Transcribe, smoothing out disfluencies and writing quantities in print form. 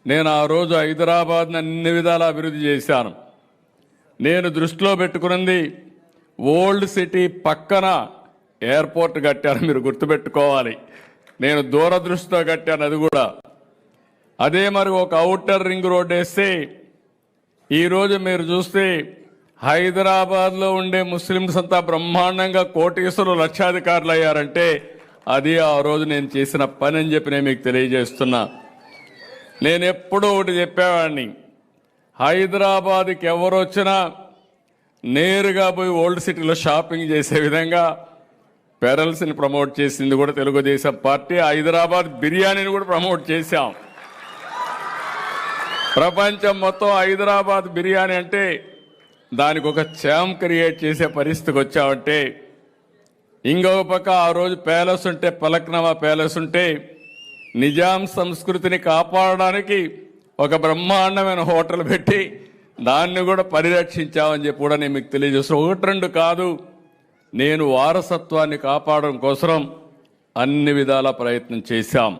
నేను ఆ రోజు హైదరాబాద్ని అన్ని విధాలా అభివృద్ధి చేశాను. నేను దృష్టిలో పెట్టుకున్నది ఓల్డ్ సిటీ పక్కన ఎయిర్పోర్ట్ కట్టాను. మీరు గుర్తుపెట్టుకోవాలి, నేను దూరదృష్టితో కట్టాను అది కూడా. అదే మరి ఒక ఔటర్ రింగ్ రోడ్ వేస్తే ఈరోజు మీరు చూస్తే హైదరాబాద్లో ఉండే ముస్లింస్ అంతా బ్రహ్మాండంగా కోటీశ్వరులు లక్షాధికారులు అయ్యారంటే అది ఆ రోజు నేను చేసిన పని అని చెప్పి నేను మీకు తెలియజేస్తున్నా. నేను ఎప్పుడూ ఒకటి చెప్పేవాడిని, హైదరాబాద్కి ఎవరు వచ్చినా నేరుగా పోయి ఓల్డ్ సిటీలో షాపింగ్ చేసే విధంగా పెరల్స్ని ప్రమోట్ చేసింది కూడా తెలుగుదేశం పార్టీ. హైదరాబాద్ బిర్యానీని కూడా ప్రమోట్ చేశాం. ప్రపంచం మొత్తం హైదరాబాద్ బిర్యానీ అంటే దానికి ఒక ఛాంప్ క్రియేట్ చేసే పరిస్థితికి వచ్చామంటే, ఇంకొక పక్క ఆ రోజు ప్యాలెస్ ఉంటే, పలక్నమా ప్యాలెస్ ఉంటే నిజాం సంస్కృతిని కాపాడడానికి ఒక బ్రహ్మాండమైన హోటల్ పెట్టి దాన్ని కూడా పరిరక్షించామని చెప్పి కూడా నేను మీకు తెలియజేస్తాను. ఒకటి రెండు కాదు, నేను వారసత్వాన్ని కాపాడడం కోసం అన్ని విధాల ప్రయత్నం చేశాం.